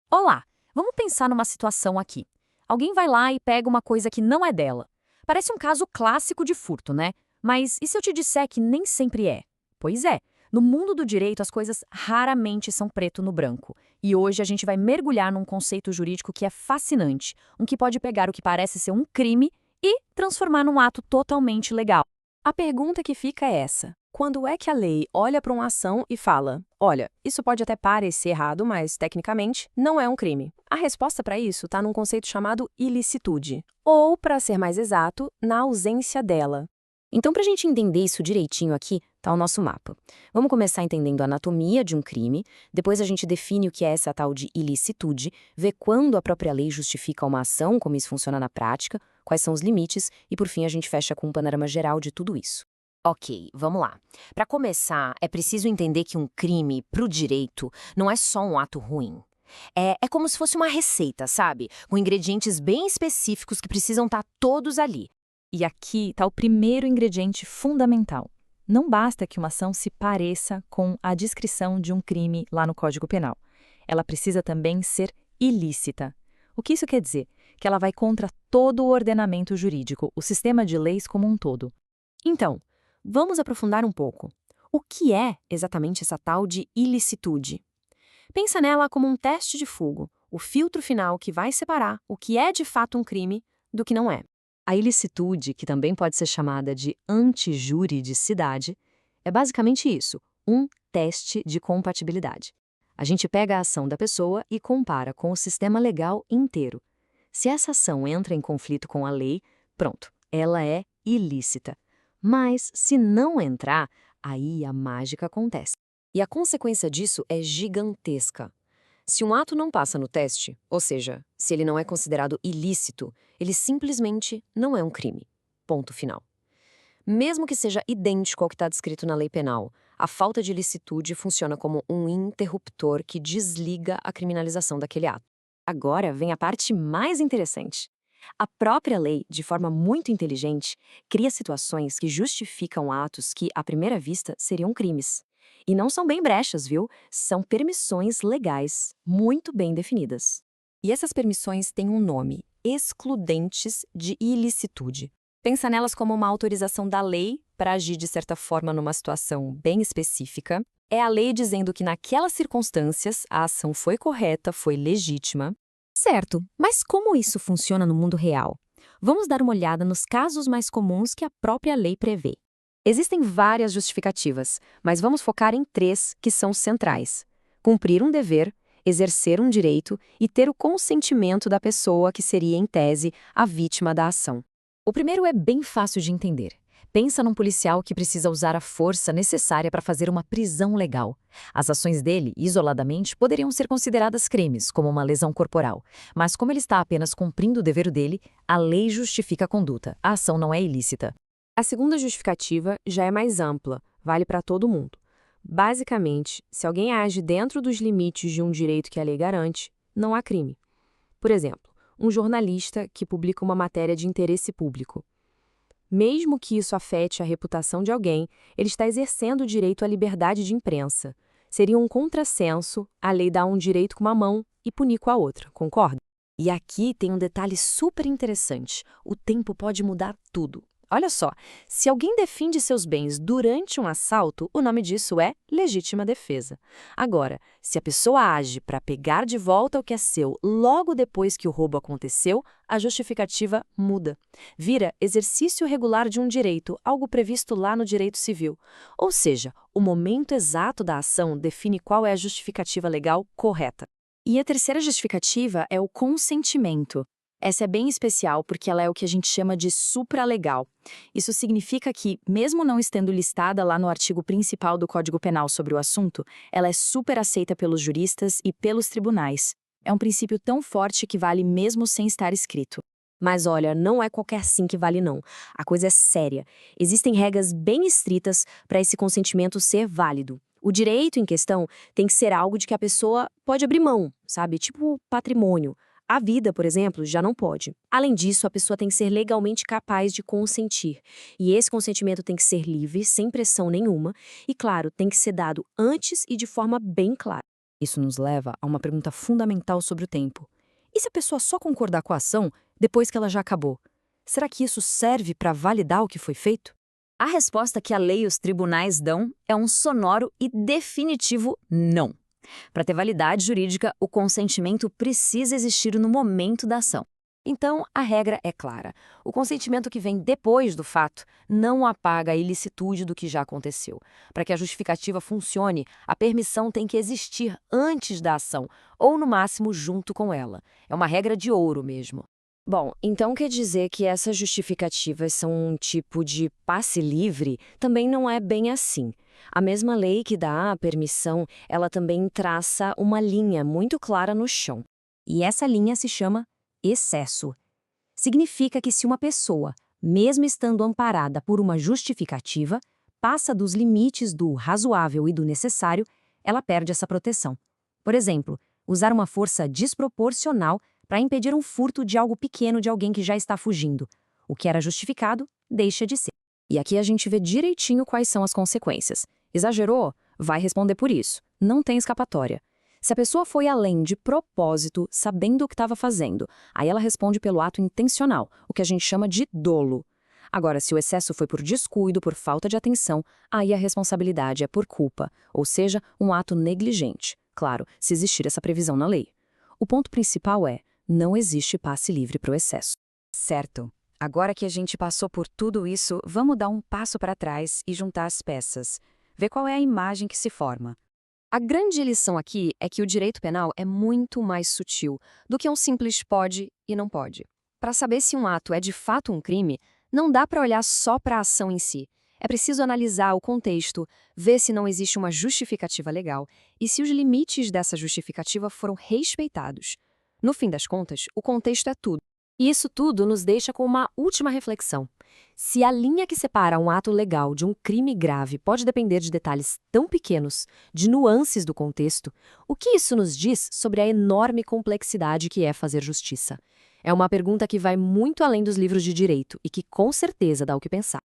Olá, vamos pensar numa situação aqui. Alguém vai lá e pega uma coisa que não é dela. Parece um caso clássico de furto, né? Mas e se eu te disser que nem sempre é? Pois é, no mundo do direito as coisas raramente são preto no branco. E hoje a gente vai mergulhar num conceito jurídico que é fascinante, um que pode pegar o que parece ser um crime e transformar num ato totalmente legal. A pergunta que fica é essa: quando é que a lei olha para uma ação e fala, olha, isso pode até parecer errado, mas tecnicamente não é um crime? A resposta para isso está num conceito chamado ilicitude, ou, para ser mais exato, na ausência dela. Então, para a gente entender isso direitinho aqui, tá o nosso mapa. Vamos começar entendendo a anatomia de um crime, depois a gente define o que é essa tal de ilicitude, vê quando a própria lei justifica uma ação, como isso funciona na prática, quais são os limites, e por fim a gente fecha com um panorama geral de tudo isso. Ok, vamos lá. Para começar, é preciso entender que um crime, para o direito, não é só um ato ruim. É como se fosse uma receita, sabe? Com ingredientes bem específicos que precisam estar todos ali. E aqui está o primeiro ingrediente fundamental. Não basta que uma ação se pareça com a descrição de um crime lá no Código Penal. Ela precisa também ser ilícita. O que isso quer dizer? Que ela vai contra todo o ordenamento jurídico, o sistema de leis como um todo. Então, vamos aprofundar um pouco. O que é exatamente essa tal de ilicitude? Pensa nela como um teste de fogo, o filtro final que vai separar o que é de fato um crime do que não é. A ilicitude, que também pode ser chamada de antijuridicidade, é basicamente isso, um teste de compatibilidade. A gente pega a ação da pessoa e compara com o sistema legal inteiro. Se essa ação entra em conflito com a lei, pronto, ela é ilícita. Mas, se não entrar, aí a mágica acontece. E a consequência disso é gigantesca. Se um ato não passa no teste, ou seja, se ele não é considerado ilícito, ele simplesmente não é um crime. Ponto final. Mesmo que seja idêntico ao que está descrito na lei penal, a falta de ilicitude funciona como um interruptor que desliga a criminalização daquele ato. Agora vem a parte mais interessante. A própria lei, de forma muito inteligente, cria situações que justificam atos que, à primeira vista, seriam crimes. E não são bem brechas, viu? São permissões legais, muito bem definidas. E essas permissões têm um nome: excludentes de ilicitude. Pensa nelas como uma autorização da lei para agir de certa forma numa situação bem específica. É a lei dizendo que naquelas circunstâncias a ação foi correta, foi legítima. Certo, mas como isso funciona no mundo real? Vamos dar uma olhada nos casos mais comuns que a própria lei prevê. Existem várias justificativas, mas vamos focar em três que são centrais: cumprir um dever, exercer um direito e ter o consentimento da pessoa que seria, em tese, a vítima da ação. O primeiro é bem fácil de entender. Pensa num policial que precisa usar a força necessária para fazer uma prisão legal. As ações dele, isoladamente, poderiam ser consideradas crimes, como uma lesão corporal. Mas como ele está apenas cumprindo o dever dele, a lei justifica a conduta. A ação não é ilícita. A segunda justificativa já é mais ampla, vale para todo mundo. Basicamente, se alguém age dentro dos limites de um direito que a lei garante, não há crime. Por exemplo, um jornalista que publica uma matéria de interesse público. Mesmo que isso afete a reputação de alguém, ele está exercendo o direito à liberdade de imprensa. Seria um contrassenso a lei dar um direito com uma mão e punir com a outra, concorda? E aqui tem um detalhe super interessante. O tempo pode mudar tudo. Olha só, se alguém defende seus bens durante um assalto, o nome disso é legítima defesa. Agora, se a pessoa age para pegar de volta o que é seu logo depois que o roubo aconteceu, a justificativa muda. Vira exercício regular de um direito, algo previsto lá no direito civil. Ou seja, o momento exato da ação define qual é a justificativa legal correta. E a terceira justificativa é o consentimento. Essa é bem especial porque ela é o que a gente chama de supralegal. Isso significa que, mesmo não estando listada lá no artigo principal do Código Penal sobre o assunto, ela é super aceita pelos juristas e pelos tribunais. É um princípio tão forte que vale mesmo sem estar escrito. Mas olha, não é qualquer sim que vale não. A coisa é séria. Existem regras bem estritas para esse consentimento ser válido. O direito em questão tem que ser algo de que a pessoa pode abrir mão, sabe? Tipo patrimônio. A vida, por exemplo, já não pode. Além disso, a pessoa tem que ser legalmente capaz de consentir. E esse consentimento tem que ser livre, sem pressão nenhuma. E, claro, tem que ser dado antes e de forma bem clara. Isso nos leva a uma pergunta fundamental sobre o tempo. E se a pessoa só concordar com a ação depois que ela já acabou? Será que isso serve para validar o que foi feito? A resposta que a lei e os tribunais dão é um sonoro e definitivo não. Para ter validade jurídica, o consentimento precisa existir no momento da ação. Então, a regra é clara. O consentimento que vem depois do fato não apaga a ilicitude do que já aconteceu. Para que a justificativa funcione, a permissão tem que existir antes da ação, ou no máximo junto com ela. É uma regra de ouro mesmo. Bom, então quer dizer que essas justificativas são um tipo de passe livre? Também não é bem assim. A mesma lei que dá a permissão, ela também traça uma linha muito clara no chão. E essa linha se chama excesso. Significa que se uma pessoa, mesmo estando amparada por uma justificativa, passa dos limites do razoável e do necessário, ela perde essa proteção. Por exemplo, usar uma força desproporcional para impedir um furto de algo pequeno de alguém que já está fugindo. O que era justificado, deixa de ser. E aqui a gente vê direitinho quais são as consequências. Exagerou? Vai responder por isso. Não tem escapatória. Se a pessoa foi além de propósito, sabendo o que estava fazendo, aí ela responde pelo ato intencional, o que a gente chama de dolo. Agora, se o excesso foi por descuido, por falta de atenção, aí a responsabilidade é por culpa, ou seja, um ato negligente. Claro, se existir essa previsão na lei. O ponto principal é: não existe passe livre para o excesso. Certo. Agora que a gente passou por tudo isso, vamos dar um passo para trás e juntar as peças. Ver qual é a imagem que se forma. A grande lição aqui é que o direito penal é muito mais sutil do que um simples pode e não pode. Para saber se um ato é de fato um crime, não dá para olhar só para a ação em si. É preciso analisar o contexto, ver se não existe uma justificativa legal e se os limites dessa justificativa foram respeitados. No fim das contas, o contexto é tudo. E isso tudo nos deixa com uma última reflexão. Se a linha que separa um ato legal de um crime grave pode depender de detalhes tão pequenos, de nuances do contexto, o que isso nos diz sobre a enorme complexidade que é fazer justiça? É uma pergunta que vai muito além dos livros de direito e que com certeza dá o que pensar.